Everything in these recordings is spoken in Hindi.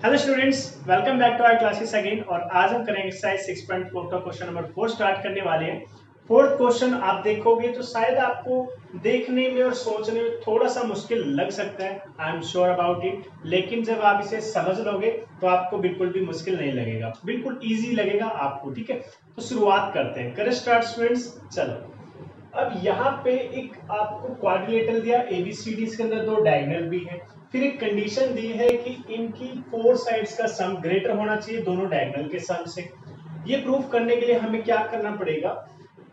Hello students, welcome back to our classes again. और आज हम करेंगे एक्सरसाइज 6.4 का क्वेश्चन नंबर 4 स्टार्ट करने वाले हैं। फोर्थ क्वेश्चन आप देखोगे तो शायद आपको देखने में और सोचने में थोड़ा सा मुश्किल लग सकता है, I am sure about it. लेकिन जब आप इसे समझ लोगे तो आपको बिल्कुल भी मुश्किल नहीं लगेगा, बिल्कुल इजी लगेगा आपको। ठीक है, तो शुरुआत करते हैं। करें स्टार्ट स्टूडेंट्स, चलो। अब यहाँ पे एक आपको क्वाड्रिलेटरल दिया, एबीसीडी, इसके अंदर दो डायगोनल भी है। फिर एक कंडीशन दी है कि इनकी फोर साइड्स का सम ग्रेटर होना चाहिए दोनों डायगोनल के सम से। ये प्रूफ करने के लिए हमें क्या करना पड़ेगा,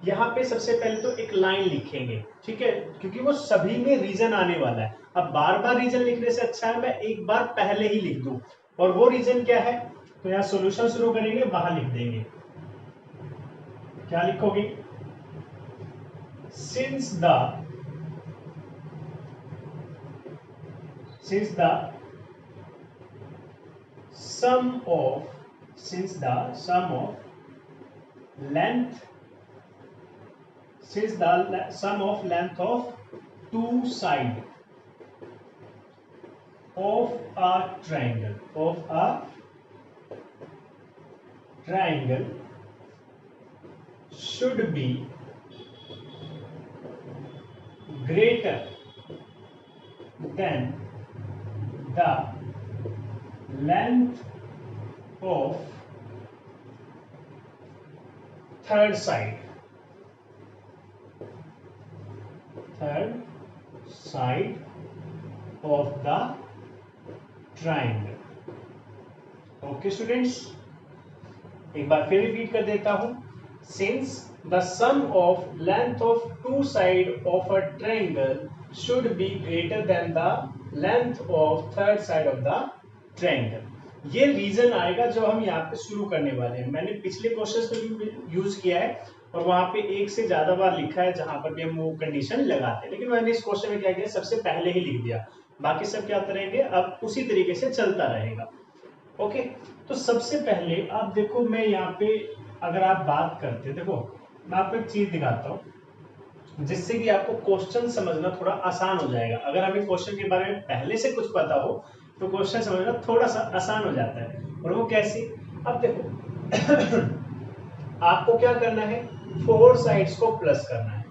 यहाँ पे सबसे पहले तो एक लाइन लिखेंगे, ठीक है, क्योंकि वो सभी में रीजन आने वाला है। अब बार बार रीजन लिखने से अच्छा है मैं एक बार पहले ही लिख दूं। और वो रीजन क्या है, तो यहाँ सोल्यूशन शुरू करेंगे, वहां लिख देंगे। क्या लिखोगे, since the sum of length of two side of a triangle should be greater than the length of third side of the triangle। Okay students, एक बार फिर रिपीट कर देता हूं। Since the sum of length of two side of a triangle should be greater than the length of third side of the triangle. ये रीजन आएगा जो हम यहाँ पे शुरू करने वाले हैं। मैंने पिछले क्वेश्चन में भी यूज किया है और वहां पे एक से ज्यादा बार लिखा है जहां पर भी हम वो कंडीशन लगाते हैं, लेकिन मैंने इस क्वेश्चन में क्या किया, सबसे पहले ही लिख दिया। बाकी सब क्या करेंगे, अब उसी तरीके से चलता रहेगा। ओके, तो सबसे पहले आप देखो, मैं यहाँ पे अगर आप बात करते, देखो मैं आपको एक चीज दिखाता हूँ जिससे कि आपको क्वेश्चन समझना थोड़ा आसान हो जाएगा। अगर हमें क्वेश्चन के बारे में पहले से कुछ पता हो तो क्वेश्चन समझना थोड़ा सा आसान हो जाता है। और वो कैसे, अब देखो आपको क्या करना है, फोर साइड्स को प्लस करना है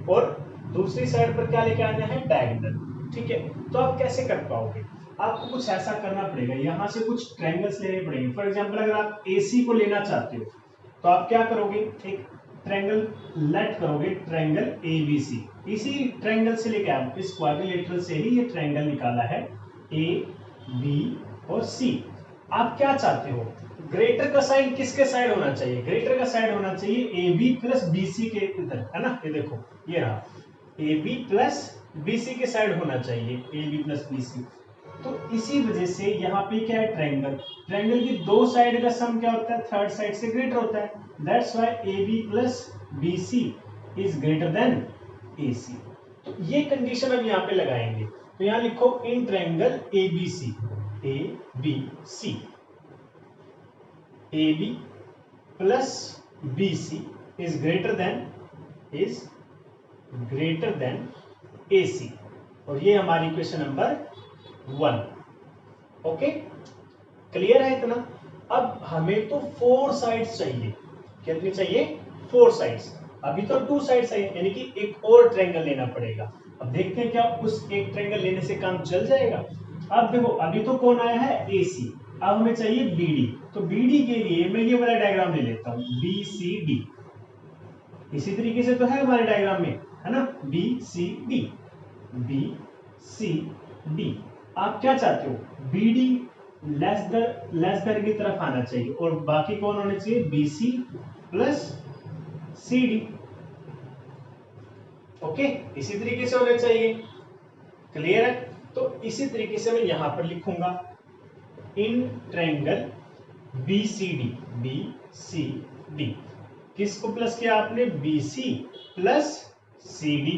और दूसरी साइड पर क्या लेके आना है, डायगोनल। ठीक है, तो आप कैसे कर पाओगे, आपको कुछ ऐसा करना पड़ेगा, यहां से कुछ ट्रायंगल्स लेने पड़ेंगे। फॉर एग्जांपल अगर आप एसी को लेना चाहते हो तो आप क्या करोगे, एक ट्रायंगल लेट करोगे, ट्रायंगल एबीसी। इसी ट्रायंगल से लेके आप इस क्वाड्रिलेटरल से ही ये ट्रायंगल निकाला है, ए बी और सी। आप क्या चाहते हो, ग्रेटर का साइन किसके साइड होना चाहिए, ग्रेटर का साइड होना चाहिए ए बी प्लस बीसी के इधर, है ना। ये देखो, ये रहा ए बी प्लस बीसी के साइड होना चाहिए, ए बी प्लस बीसी। तो इसी वजह से यहाँ पे क्या है, ट्रायंगल, ट्रायंगल की दो साइड का सम क्या होता है, थर्ड साइड से ग्रेटर होता है। That's why A B plus BC is greater than A C. तो ये कंडीशन अब यहाँ पे लगाएंगे, तो यहाँ लिखो in triangle A B C, A B C, A B plus B C is greater than A C. और ये हमारी इक्वेशन नंबर 1। ओके, क्लियर है इतना। अब हमें तो फोर साइड्स चाहिए, कितनी चाहिए, फोर साइड्स। अभी तो टू साइड्स है, यानी कि एक और ट्रायंगल लेना पड़ेगा। अब देखते हैं क्या उस एक ट्रायंगल लेने से काम चल जाएगा। अब देखो, अभी तो कौन आया है, एसी। अब हमें चाहिए बीडी, तो बीडी के लिए मैं ये वाला डायग्राम ले लेता हूं, बी सी डी। इसी तरीके से तो है हमारे डायग्राम में, है ना, B C D, B C D. आप क्या चाहते हो, बी डी लेस देन की तरफ आना चाहिए और बाकी कौन होने चाहिए, B C plus C D. Okay, इसी तरीके से होना चाहिए, क्लियर है। तो इसी तरीके से मैं यहां पर लिखूंगा in triangle B C D. किसको प्लस किया आपने, B C plus C D.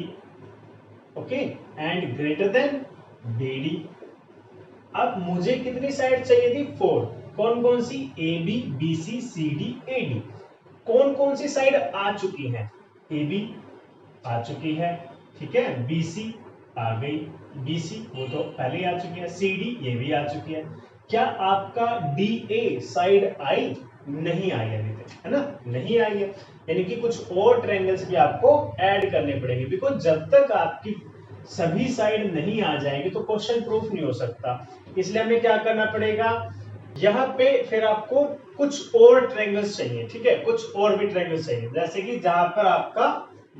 Okay, and greater than B D. अब मुझे कितनी साइड चाहिए थी, फोर। कौन कौन सी, A B B C C D A D. कौन कौन सी साइड आ चुकी है, ए बी आ चुकी है, ठीक है, बी सी आ गई, बी सी वो तो पहले ही आ चुकी है, सी डी ये भी आ चुकी है। क्या आपका DA साइड आई? नहीं आई अभी तक, है ना, नहीं आई है, यानी कि कुछ और ट्रायंगल्स भी आपको ऐड करने पड़ेंगे, बिकॉज जब तक आपकी सभी साइड नहीं आ जाएगी तो क्वेश्चन प्रूफ नहीं हो सकता। इसलिए हमें क्या करना पड़ेगा, यहाँ पे फिर आपको कुछ और ट्रायंगल्स चाहिए, ठीक है, कुछ और भी ट्रायंगल्स चाहिए, जैसे कि जहां पर आपका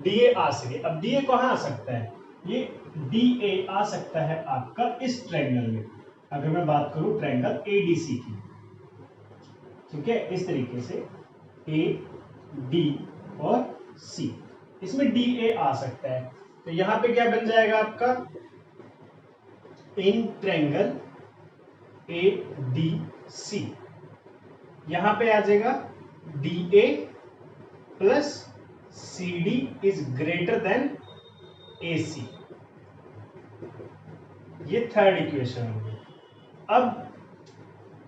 DA आ सके। अब DA कहाँ आ सकता है, ये DA आ सकता है आपका इस ट्रायंगल में, अगर मैं बात करूं ट्रायंगल ADC की, ठीक है, इस तरीके से AD और C, इसमें DA आ सकता है। तो यहां पे क्या बन जाएगा आपका, इन ट्रायंगल ADC, यहां पे आ जाएगा DA plus CD is greater then AC, ये थर्ड इक्वेशन होगी। अब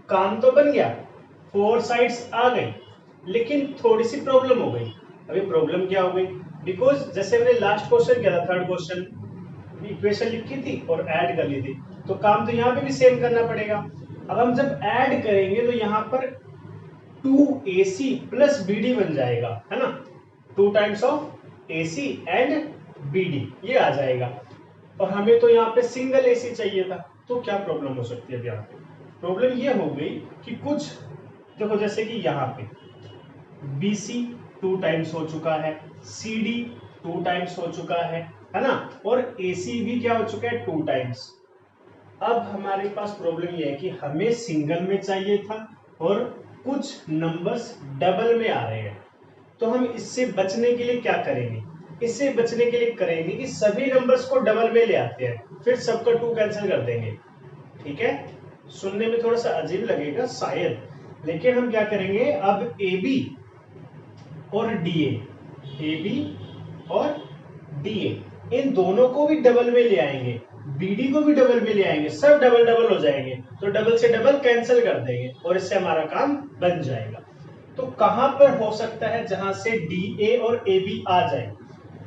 काम तो बन गया, 4 साइड्स आ गई, लेकिन थोड़ी सी प्रॉब्लम हो गई। अभी प्रॉब्लम क्या हो गई, बिकॉज जैसे मैंने लास्ट क्वेश्चन किया था, थर्ड क्वेश्चन, इक्वेशन लिखी थी और ऐड कर ली थी, तो काम तो यहाँ पे भी सेम करना पड़ेगा। अब हम जब ऐड करेंगे तो यहाँ पर 2AC प्लस BD बन जाएगा, है ना, 2 times of AC and BD ये आ जाएगा, और हमें तो यहाँ पे सिंगल AC चाहिए था। तो क्या प्रॉब्लम हो सकती है, अभी यहाँ पे प्रॉब्लम ये हो गई कि कुछ देखो, जैसे कि यहाँ पे BC 2 टाइम्स हो चुका है, CD 2 टाइम्स हो चुका है ना, और AC भी क्या हो चुका है, 2 टाइम्स। अब हमारे पास प्रॉब्लम ये है कि हमें सिंगल में चाहिए था और कुछ नंबर्स डबल में आ रहे हैं, तो हम इससे बचने के लिए क्या करेंगे, इससे बचने के लिए करेंगे कि सभी नंबर्स को डबल में ले आते हैं, फिर सबका 2 कैंसिल कर देंगे, ठीक है, सुनने में थोड़ा सा अजीब लगेगा शायद, लेकिन हम क्या करेंगे, अब AB और DA, AB और DA इन दोनों को भी डबल में ले आएंगे, BD को भी डबल में ले आएंगे, सब डबल डबल हो जाएंगे, तो डबल से डबल कैंसिल कर देंगे और इससे हमारा काम बन जाएगा। तो कहां पर हो सकता है जहां से DA और AB आ जाए,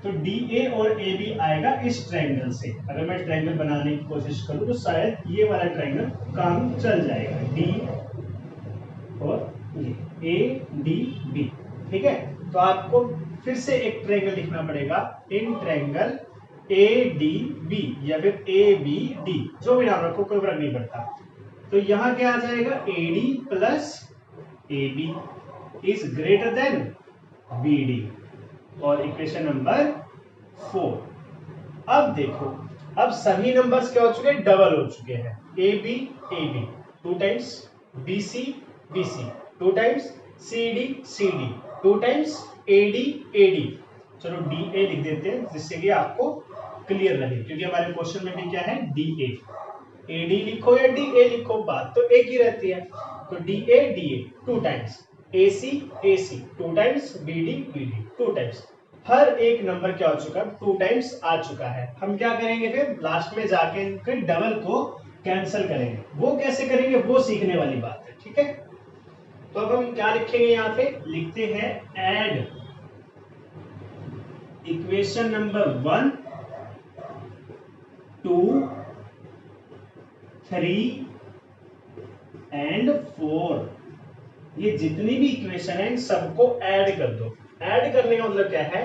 तो DA और AB आएगा इस ट्रायंगल से। अगर मैं ट्रायंगल बनाने की कोशिश करूं तो शायद ये वाला ट्रायंगल काम चल जाएगा, D और ये ADB, ठीक है। तो आपको फिर से एक ट्रायंगल लिखना पड़ेगा, इन ट्रायंगल ADB या फिर ABD, जो भी नाम रखो कोई फर्क नहीं पड़ता। तो यहां क्या आ जाएगा, AD plus AB is greater then BD, और इक्वेशन नंबर 4। अब देखो, अब सभी नंबर्स क्या हो चुके हैं, डबल हो चुके हैं, AB 2 times, BC 2 times, CD 2 times, AD। चलो DA लिख देते हैं जिससे कि आपको क्लियर रहे, क्योंकि हमारे क्वेश्चन में भी क्या है, DA। AD लिखो या DA लिखो, बात तो एक ही रहती है। तो DA 2 times, AC 2 times, BD 2 times, हर एक नंबर क्या हो चुका है, 2 टाइम्स आ चुका है। हम क्या करेंगे, फिर लास्ट में जाके इनके डबल को कैंसिल करेंगे। वो कैसे करेंगे, वो सीखने वाली बात है, ठीक है। तो अब हम क्या लिखेंगे, यहां पे लिखते हैं ऐड इक्वेशन नंबर 1 2 3 एंड 4, ये जितनी भी इक्वेशन है इन सबको ऐड कर दो। ऐड करने का मतलब क्या है,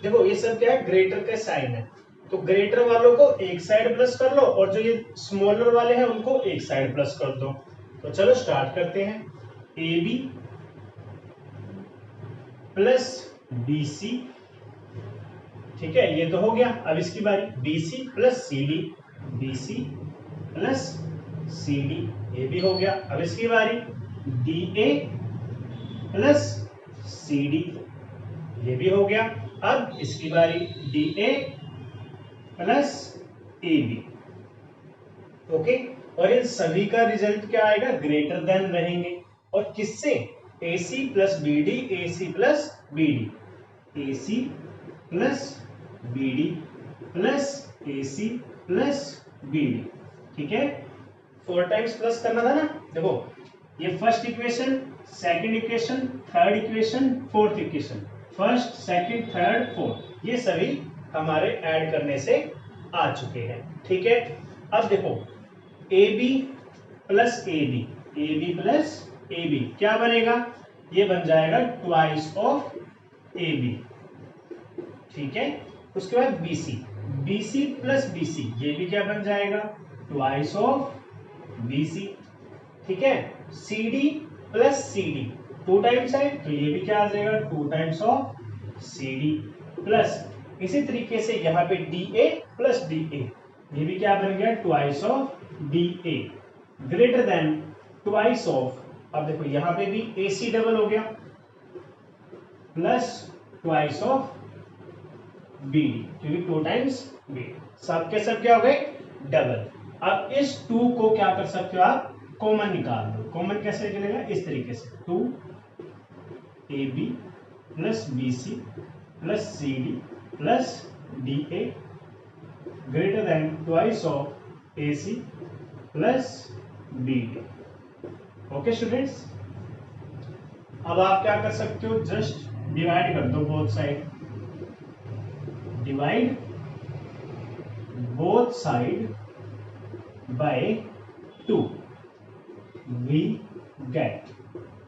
देखो ये सब क्या है, ग्रेटर का साइन है, तो ग्रेटर वालों को एक साइड प्लस कर लो और जो ये स्मॉलर वाले हैं उनको एक साइड प्लस कर दो। तो चलो स्टार्ट करते हैं, AB प्लस BC, ठीक है, ये तो हो गया। अब इसकी बारी, BC plus CD, BC plus CD, ये भी हो गया। अब इसकी बारी, DA प्लस CD, ये भी हो गया। अब इसकी बारी, DA प्लस AB, ओके। और इन सभी का रिजल्ट क्या आएगा, ग्रेटर देन रहेंगे, और किससे, AC plus BD, AC plus BD, AC plus BD plus AC plus BD, ठीक है। 4 टाइम्स प्लस करना था ना, देखो ये first equation, second equation, third equation, fourth equation, first second third fourth, ये सभी हमारे ऐड करने से आ चुके हैं, ठीक है। अब देखो AB plus AB, AB plus AB क्या बनेगा, ये बन जाएगा ट्वाइस ऑफ AB। ठीक है, उसके बाद BC, BC प्लस BC ये भी क्या बन जाएगा, ट्वाइस ऑफ BC। ठीक है, CD प्लस CD 2 टाइम्स है तो ये भी क्या आ जाएगा, 2 टाइम्स ऑफ CD प्लस इसी तरीके से यहाँ पे DA प्लस DA ये भी क्या बन गया, twice of DA greater than twice of, अब देखो यहाँ पे भी AC डबल हो गया प्लस ट्वाइस ऑफ BD क्योंकि 2 टाइम्स BD सब के सब क्या हो गए, डबल। अब इस 2 को क्या कर सकते हो आप, कॉमन निकाल दो। कॉमन कैसे निकलेगा, इस तरीके से 2AB plus BC plus CD plus DA greater than twice of AC plus BD। Okay students, अब आप क्या कर सकते हो, जस्ट डिवाइड कर दो both side, divide both side by 2 we get,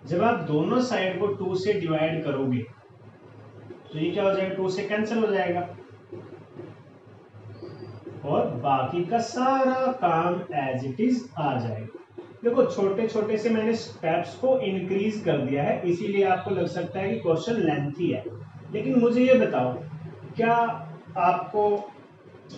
जब आप दोनों साइड को 2 से डिवाइड करोगे तो ये क्या हो जाएगा, 2 से कैंसिल हो जाएगा और बाकी का सारा काम एज इट इज आ जाएगा। देखो छोटे छोटे से मैंने स्टेप्स को इंक्रीज कर दिया है, इसीलिए आपको लग सकता है कि क्वेश्चन लेंथी है, लेकिन मुझे ये बताओ क्या आपको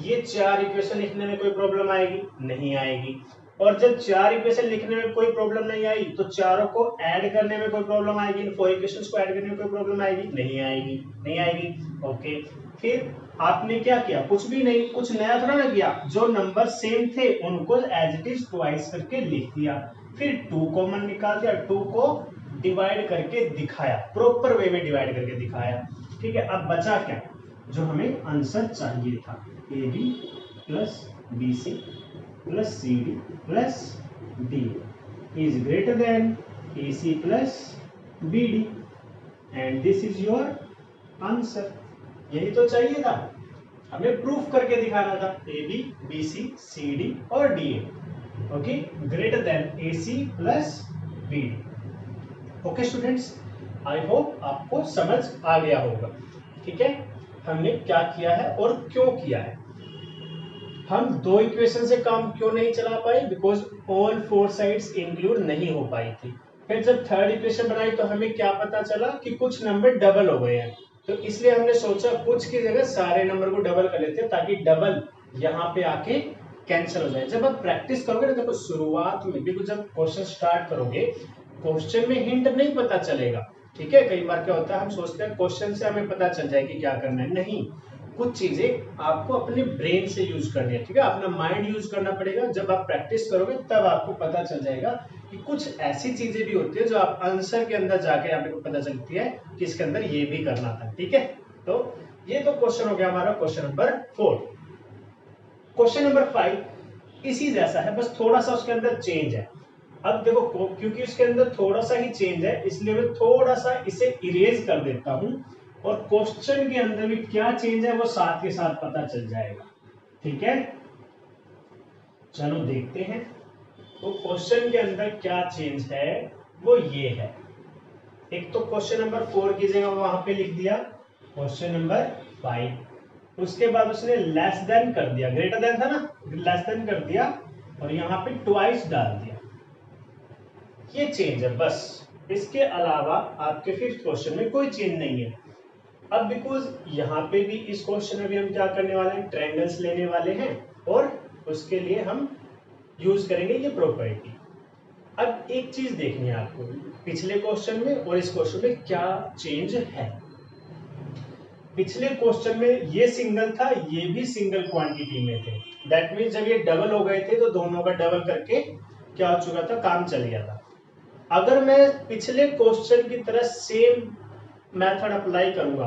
ये 4 इक्वेशन लिखने में कोई प्रॉब्लम आएगी, नहीं आएगी। और जब 4 इक्वेशन लिखने में कोई प्रॉब्लम नहीं आई तो चारों को ऐड करने में कोई प्रॉब्लम आएगी, इन 4 इक्वेशंस को ऐड करने में कोई प्रॉब्लम आएगी, नहीं आएगी, नहीं आएगी। ओके, फिर आपने क्या किया, कुछ भी नहीं, कुछ नया थोड़ा ना किया, जो नंबर सेम थे उनको एज इट इज ट्वाइस करके लिख दिया, फिर 2 कॉमन निकाल दिया, 2 को डिवाइड करके दिखाया, प्रॉपर वे में डिवाइड करके दिखाया। ठीक है, अब बचा क्या, जो हमें आंसर चाहिए था, AB plus BC plus CD plus D is greater then AC plus BD and this is your answer. यही तो चाहिए था, हमें प्रूफ करके दिखाना था, AB BC CD और DA okay greater than AC plus BD। Okay students, I hope आपको समझ आ गया होगा। ठीक है, हमने क्या किया है और क्यों किया है। हम 2 इक्वेशन से काम क्यों नहीं चला पाए, बिकॉज ऑल 4 साइड्स इंक्लूड नहीं हो पाई थी। फिर जब 3rd इक्वेशन बनाई तो हमें क्या पता चला कि कुछ नंबर डबल हो गए हैं, तो इसलिए हमने सोचा कुछ की जगह सारे नंबर को डबल कर लेते हैं ताकि डबल यहाँ पे आके कैंसिल हो जाए। जब आप प्रैक्टिस करोगे ना, देखो शुरुआत में भी जब क्वेश्चन स्टार्ट करोगे क्वेश्चन में हिंट नहीं पता चलेगा। ठीक है, कई बार क्या होता है हम सोचते हैं क्वेश्चन से हमें पता चल जाए कि क्या करना है, नहीं, कुछ चीजें आपको अपने ब्रेन से यूज करनी है। ठीक है, अपना माइंड यूज करना पड़ेगा। जब आप प्रैक्टिस करोगे तब आपको पता चल जाएगा कि कुछ ऐसी चीजें भी होती है जो आप आंसर के अंदर जाके आपको पता चलती है कि इसके अंदर ये भी करना था। ठीक है, तो ये तो क्वेश्चन हो गया हमारा क्वेश्चन नंबर 4। क्वेश्चन नंबर 5 इसी जैसा है, बस थोड़ा सा उसके अंदर चेंज है। अब देखो क्योंकि उसके अंदर थोड़ा सा ही चेंज है इसलिए मैं थोड़ा सा इसे इरेज कर देता हूं और क्वेश्चन के अंदर भी क्या चेंज है वो साथ के साथ पता चल जाएगा। ठीक है, चलो देखते हैं। तो क्वेश्चन के अंदर क्या चेंज है वो ये है, एक तो क्वेश्चन नंबर 4 की जगह वहां पे लिख दिया क्वेश्चन नंबर 5, उसके बाद उसने लेस देन कर दिया, ग्रेटर देन था ना, लेस देन कर दिया और यहाँ पे ट्वाइस डाल दिया। ये चेंज है बस, इसके अलावा आपके 5th क्वेश्चन में कोई चेंज नहीं है। अब बिकॉज यहाँ पे भी इस क्वेश्चन में भी हम क्या करने वाले हैं, ट्रायंगल्स लेने वाले हैं और उसके लिए हम यूज करेंगे ये प्रॉपर्टी। अब एक चीज देखनी है आपको, पिछले क्वेश्चन में और इस क्वेश्चन में क्या चेंज है। पिछले क्वेश्चन में ये सिंगल था, ये भी सिंगल क्वांटिटी में थे, दैट मीन्स जब ये डबल हो गए थे तो दोनों का डबल करके क्या हो चुका था, काम चल गया था। अगर मैं पिछले क्वेश्चन की तरह सेम मेथड अप्लाई करूंगा,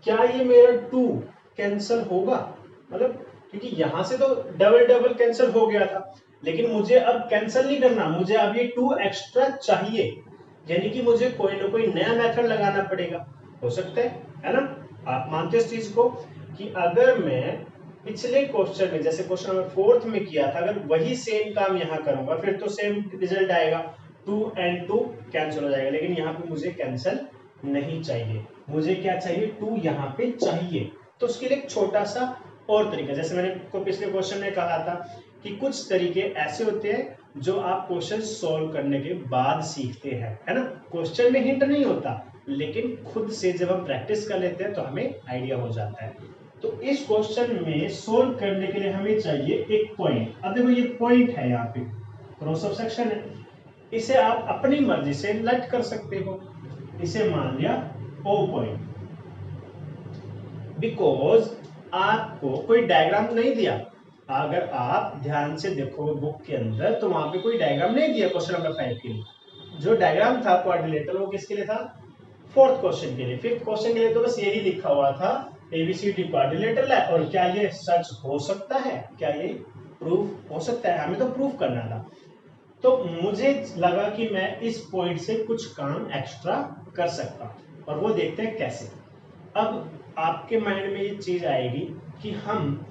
क्या ये मेरा 2 कैंसिल होगा, मतलब क्योंकि यहां से तो डबल डबल कैंसिल हो गया था, लेकिन मुझे अब कैंसिल नहीं करना, मुझे अब ये 2 एक्स्ट्रा चाहिए, यानी कि मुझे कोई ना कोई नया मेथड लगाना पड़ेगा। हो सकता है ना, आप मानते हो इस चीज को कि अगर मैं पिछले क्वेश्चन में जैसे क्वेश्चन नंबर 4 में किया था, अगर वही सेम काम यहाँ करूंगा फिर तो सेम रिजल्ट आएगा। 2 and 2 कैंसिल हो जाएगा, लेकिन यहाँ पे मुझे कैंसिल नहीं चाहिए, मुझे क्या चाहिए 2 यहाँ पे चाहिए। तो उसके लिए एक छोटा सा और तरीका, जैसे मैंने को पिछले क्वेश्चन में कहा था कि कुछ तरीके ऐसे होते हैं जो आप क्वेश्चन सॉल्व करने के बाद सीखते हैं, है ना। क्वेश्चन में हिंट नहीं होता, लेकिन खुद से जब हम प्रैक्टिस कर लेते हैं तो हमें आइडिया हो जाता है। तो इस क्वेश्चन में सोल्व करने के लिए हमें चाहिए एक पॉइंट। अब देखो ये पॉइंट है, यहाँ पे क्रॉस ऑफ सेक्शन है, इसे आप अपनी मर्जी से लेट कर सकते हो। इसे मान लिया O पॉइंट, बिकॉज आपको कोई डायग्राम नहीं दिया। अगर आप ध्यान से देखो बुक के अंदर तो वहां पे कोई डायग्राम नहीं दिया क्वेश्चन नंबर 5 के लिए। जो डायग्राम था क्वाड्रिलेटरल वो किसके लिए था? फोर्थ क्वेश्चन के लिए। फिफ्थ क्वेश्चन के लिए तो बस यही लिखा हुआ था एबीसीडी क्वाड्रिलेटरल है। और क्या ये सच हो सकता है? क्या ये प्रूफ हो सकता है? हमें तो प्रूफ करना था। तो मुझे लगा कि मैं इस पॉइंट से कुछ काम एक्स्ट्रा कर सकता हूं, और वो देखते हैं कैसे। अब आपके माइंड में ये चीज आएगी कि हम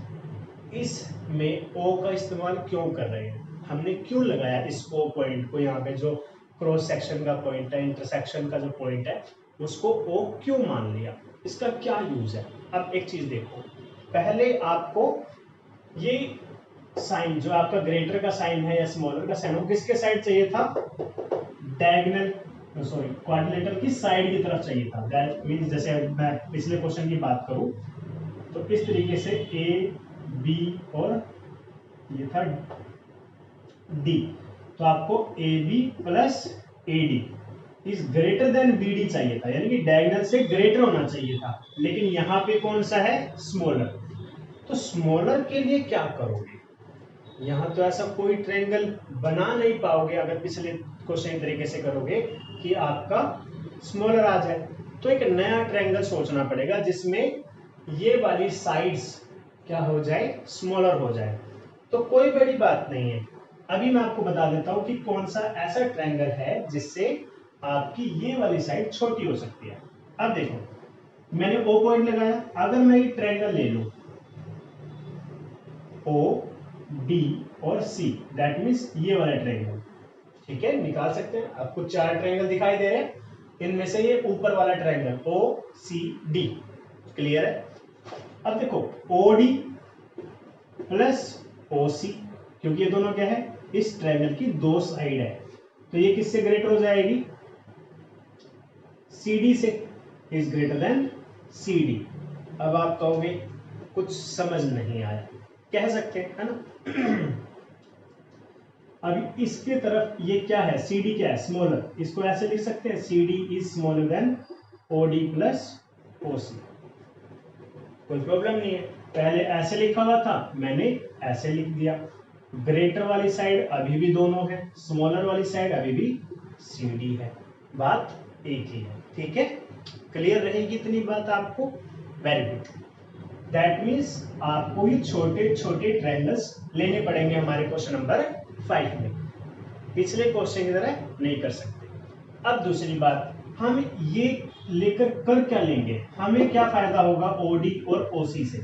इसमें O का इस्तेमाल क्यों कर रहे हैं, हमने क्यों लगाया इस O पॉइंट को यहाँ पे, जो क्रॉस सेक्शन का पॉइंट है, इंटरसेक्शन का जो पॉइंट है, उसको O क्यों मान लिया, इसका क्या यूज है। अब एक चीज देखो, पहले आपको ये साइन जो आपका ग्रेटर का साइन है या स्मॉलर का साइन, वो किसके साइड चाहिए था? डायगोनल, सॉरी क्वाड्रिलेटरल की साइड की तरफ चाहिए था। दैट मींस जैसे मैं पिछले क्वेश्चन की बात करूं तो इस तरीके से ए बी और ये था डी, तो आपको A B plus A D is greater than B D चाहिए था, यानी कि डायगोनल से ग्रेटर होना चाहिए था। लेकिन यहाँ पे कौन सा है? स्मॉलर। तो स्मॉलर के लिए क्या करोगे? यहाँ तो ऐसा कोई ट्रायंगल बना नहीं पाओगे अगर पिछले क्वेश्चन तरीके से करोगे कि आपका स्मॉलर आ जाए। तो एक नया ट्रायंगल सोचना पड़ेगा जिसमें ये वाली साइड्स क्या हो जाए? स्मॉलर हो जाए। तो कोई बड़ी बात नहीं है, अभी मैं आपको बता देता हूं कि कौन सा ऐसा ट्रायंगल है जिससे आपकी ये वाली साइड छोटी हो सकती है। अब देखो मैंने O पॉइंट लगाया, अगर मैं ये ट्रायंगल ले लूं O D और C, दैट मीन्स ये वाला ट्रायंगल, ठीक है, निकाल सकते हैं। आपको 4 ट्रायंगल दिखाई दे रहे हैं, इनमें से ये ऊपर वाला ट्रायंगल OCD क्लियर है। अब देखो OD प्लस OC, क्योंकि ये दोनों क्या है? इस ट्रायंगल की दो साइड है, तो ये किससे ग्रेटर हो जाएगी? CD से, इज ग्रेटर देन CD। अब आप कहोगे कुछ समझ नहीं आया, कह सकते हैं, है ना। अभी इसके तरफ ये क्या है? CD क्या है? स्मॉलर। इसको ऐसे लिख सकते हैं CD is smaller than OD plus OC, कोई प्रॉब्लम नहीं है। पहले ऐसे लिखा हुआ था, मैंने ऐसे लिख दिया। ग्रेटर वाली साइड अभी भी दोनों है, स्मॉलर वाली साइड अभी भी CD है, बात एक ही है, ठीक है। क्लियर रहेगी इतनी बात आपको? Very good. दैट मीन्स आपको ये छोटे छोटे ट्रायंगल्स लेने पड़ेंगे हमारे क्वेश्चन नंबर 5 में, पिछले क्वेश्चन की तरह नहीं कर सकते। अब दूसरी बात, हम ये लेकर कर क्या लेंगे? हमें क्या फायदा होगा OD और OC से?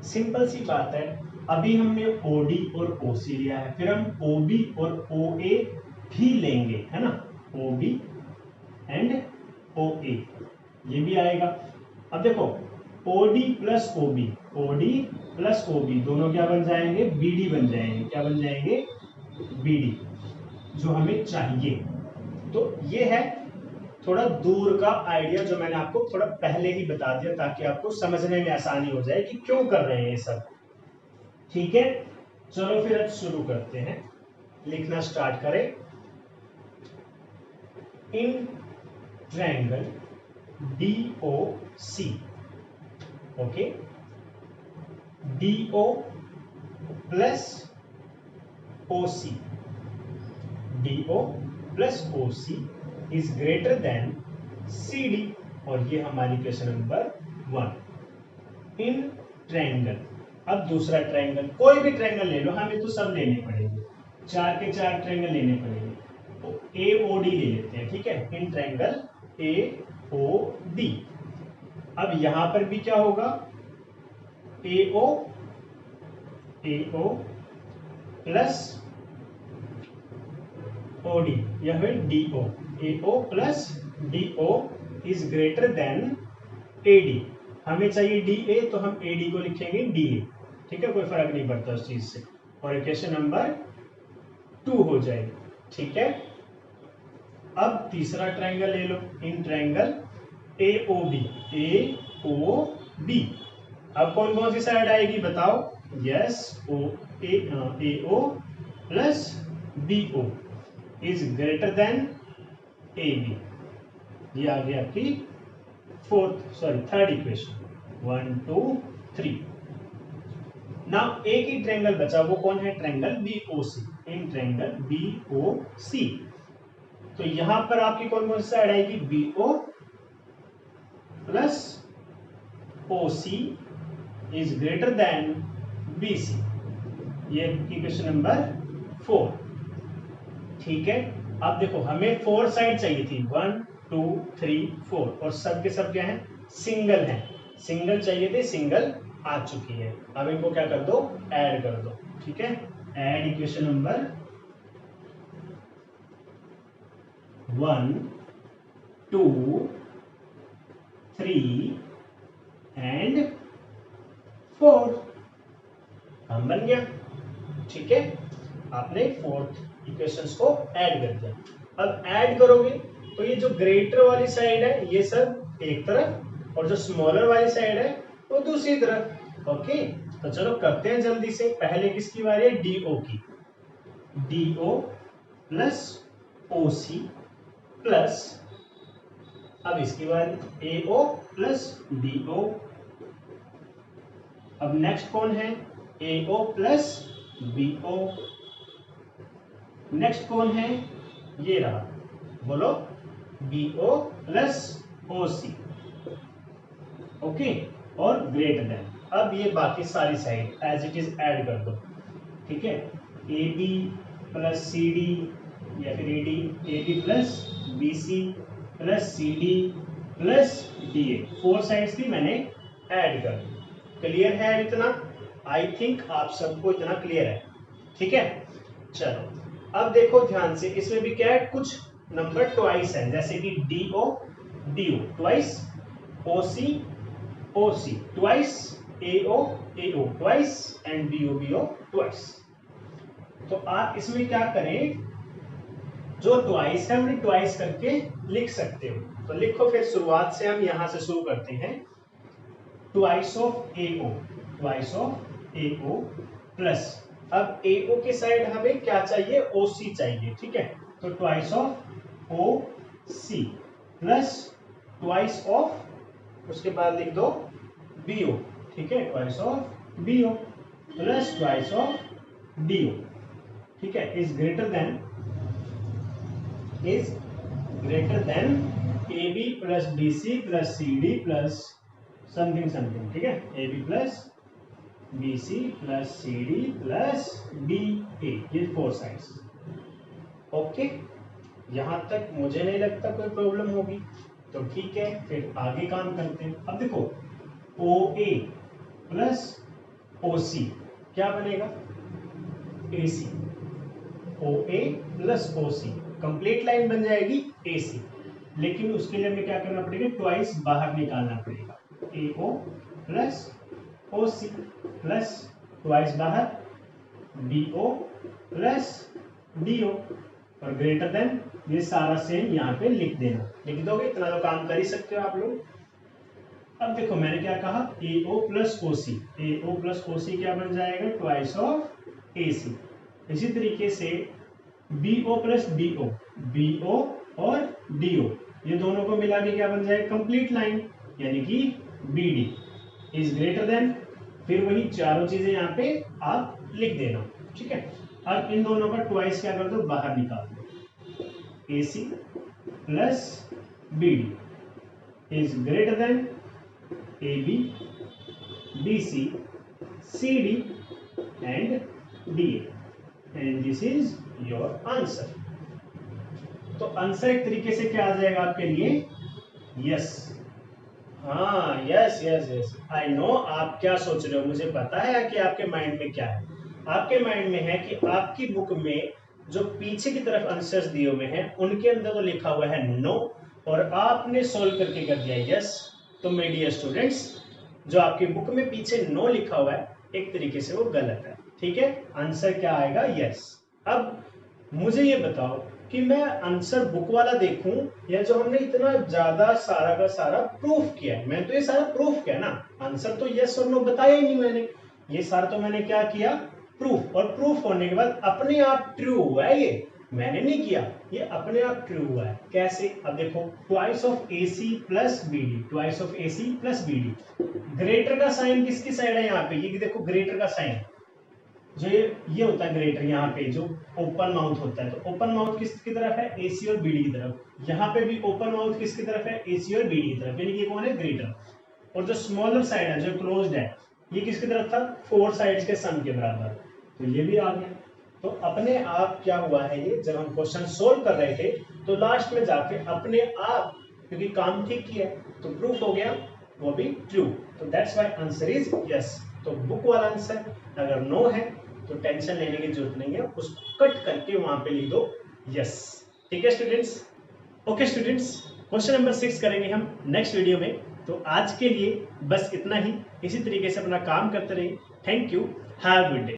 सिंपल सी बात है, अभी हमने OD और OC लिया है, फिर हम OB और OA भी लेंगे, है ना। OB एंड OA ये भी आएगा। अब देखो OD plus OB, OD plus OB दोनों क्या बन जाएंगे? BD बन जाएंगे। क्या बन जाएंगे? BD, जो हमें चाहिए। तो ये है थोड़ा दूर का आइडिया जो मैंने आपको थोड़ा पहले ही बता दिया, ताकि आपको समझने में आसानी हो जाए कि क्यों कर रहे हैं ये सब, ठीक है। चलो फिर अब शुरू करते हैं, लिखना स्टार्ट करें। In triangle DOC, okay, DO plus OC, DO plus OC is greater then CD, और ये हमारी क्वेश्चन नंबर 1। इन ट्रायंगल, अब दूसरा ट्रायंगल, कोई भी ट्रायंगल ले लो, हमें तो सब लेने पड़ेंगे, 4 के 4 ट्रायंगल लेने पड़ेंगे। तो AOD ले लेते हैं, ठीक है। इन ट्रायंगल AOD, अब यहां पर भी क्या होगा? AO प्लस OD या फिर DO, AO plus DO is greater then AD। हमें चाहिए DA तो हम AD को लिखेंगे DA, ठीक है, कोई फर्क नहीं पड़ता उस चीज से, और इक्वेशन नंबर 2 हो जाएगी, ठीक है। अब तीसरा ट्रायंगल ले लो, इन ट्रायंगल AOB, AOB। अब कौन कौन सी साइड आएगी बताओ? Yes, AO plus BO is greater then AB। ये आ गया आपकी थर्ड इक्वेशन, 1 2 3। नाउ एक ही ट्रायंगल बचा, वो कौन है? Triangle BOC। In triangle BOC तो यहां पर आपकी कौन कौन सी साइड आएगी? BO plus OC is greater then BC। ये इक्वेशन नंबर 4, ठीक है। अब देखो हमें 4 साइड चाहिए थी, 1 2 3 4, और सब के सब क्या है? सिंगल है, सिंगल चाहिए थे, सिंगल आ चुकी है। अब इनको क्या कर दो? ऐड कर दो, ठीक है। ऐड इक्वेशन नंबर 1 2 3 एंड 4, हम बन गया, ठीक है। आपने 4th इक्वेशंस को ऐड कर दिया। अब ऐड करोगे तो ये जो ग्रेटर वाली साइड है ये सब एक तरफ, और जो स्मॉलर वाली साइड है वो दूसरी तरफ। ओके, तो चलो करते हैं जल्दी से। पहले किसकी बारी है? DO की। DO प्लस OC प्लस, अब इसकी बारी AO प्लस BO। अब नेक्स्ट कौन है? AO plus BO। नेक्स्ट कौन है? ये रहा, बोलो, BO प्लस OC। ओके, और ग्रेटर देन। अब ये बाकी सारी side as it is add कर दो, ठीक है। AB प्लस CD या फिर AB plus BC plus CD plus DA, 4 sides थी, मैंने ऐड कर दी। क्लियर है इतना? आई थिंक आप सबको इतना क्लियर है, ठीक है। चलो अब देखो ध्यान से, इसमें भी क्या है? कुछ नंबर ट्वाइस है, जैसे कि DO DO twice, OC OC twice, AO AO twice and BO BO twice. तो आप इसमें क्या करें, जो ट्वाइस है उन्हें ट्वाइस करके लिख सकते हो। तो लिखो, फिर शुरुआत से हम यहां से शुरू करते हैं। Twice of AO, twice of AO plus, अब AO के साइड हमें क्या चाहिए? OC चाहिए, ठीक है। तो twice of OC plus twice of, उसके बाद लिख दो BO, ठीक है। Twice of BO plus twice of DO, ठीक है, is greater then AB plus BC plus CD plus something, ठीक है। AB plus BC plus CD plus DA, ये 4 साइड्स। ओके, यहां तक मुझे नहीं लगता कोई प्रॉब्लम होगी, तो ठीक है, फिर आगे काम करते हैं। अब देखो, OA प्लस OC क्या बनेगा? AC। OA plus OC complete line बन जाएगी AC, लेकिन उसके लिए हमें क्या करना पड़ेगा? ट्वाइस बाहर निकालना पड़ेगा। AO plus OC plus twice बाहर BO प्लस DO, और ग्रेटर देन, ये सारा सेम यहाँ पे लिख देना। लिख दोगे, इतना तो काम कर ही सकते हो आप लोग। अब देखो मैंने क्या कहा? AO plus OC, AO plus OC क्या बन जाएगा? Twice of AC। इसी तरीके से BO प्लस DO, BO और DO, ये दोनों को मिला के क्या बन जाएगा? कंप्लीट लाइन, यानी कि BD इज ग्रेटर देन, फिर वही चारों चीजें यहाँ पे आप लिख देना, ठीक है। अब इन दोनों का ट्वाइस क्या कर दो? बाहर निकाल दो। AC plus BD is greater then AB BC CD and DA, and this is your answer. तो आंसर एक तरीके से क्या आ जाएगा आपके लिए? यस। हाँ, yes yes yes, I know आप क्या सोच रहे हो, मुझे पता है कि आपके माइंड में क्या है। आपके माइंड में है कि आपकी बुक में जो पीछे की तरफ आंसर्स दिए हुए हैं उनके अंदर तो लिखा हुआ है नो और आपने सोल्व करके कर दिया यस, तो मेरे डियर स्टूडेंट्स जो आपकी बुक में पीछे नो लिखा हुआ है एक तरीके से वो गलत है, ठीक है। आंसर क्या आएगा? यस। अब मुझे ये बताओ कि मैं आंसर बुक वाला देखूं या जो हमने इतना ज्यादा सारा का सारा प्रूफ किया है, मैंने तो ये सारा प्रूफ किया ना, आंसर तो यस और नो बताया ही नहीं मैंने, ये सारा तो मैंने क्या किया? प्रूफ। और प्रूफ होने के बाद अपने आप ट्रू हुआ है, ये मैंने नहीं किया, ये अपने आप ट्रू हुआ है। कैसे? अब देखो, twice of AC plus BD, twice of AC plus BD, greater का साइन किसकी साइड है यहाँ पे? ये देखो ग्रेटर का साइन जो ये होता है ग्रेटर, यहाँ पे जो ओपन माउथ होता है, तो ओपन माउथ किसकी तरफ है? AC और BD की तरफ। यहाँ पे भी ओपन माउथ किसकी तरफ है? AC और BD की तरफ, यानी कि कौन है? ग्रेटर। और जो स्मॉलर साइड है जो क्लोज्ड है ये किसकी तरफ था? 4 साइड्स के सम के बराबर, तो ये भी आ गया। तो अपने आप क्या हुआ है, ये जब हम क्वेश्चन सोल्व कर रहे थे तो लास्ट में जाके अपने आप, क्योंकि काम ठीक किया तो प्रूफ हो गया, वो भी ट्रू, तो that's why answer is yes. तो बुक वाला आंसर अगर नो है तो टेंशन लेने की जरूरत नहीं है, उसको कट करके वहां पे लिख दो यस, ठीक है students. Okay students, question number 6 करेंगे हम नेक्स्ट वीडियो में। तो आज के लिए बस इतना ही, इसी तरीके से अपना काम करते रहिए। Thank you, have a good day.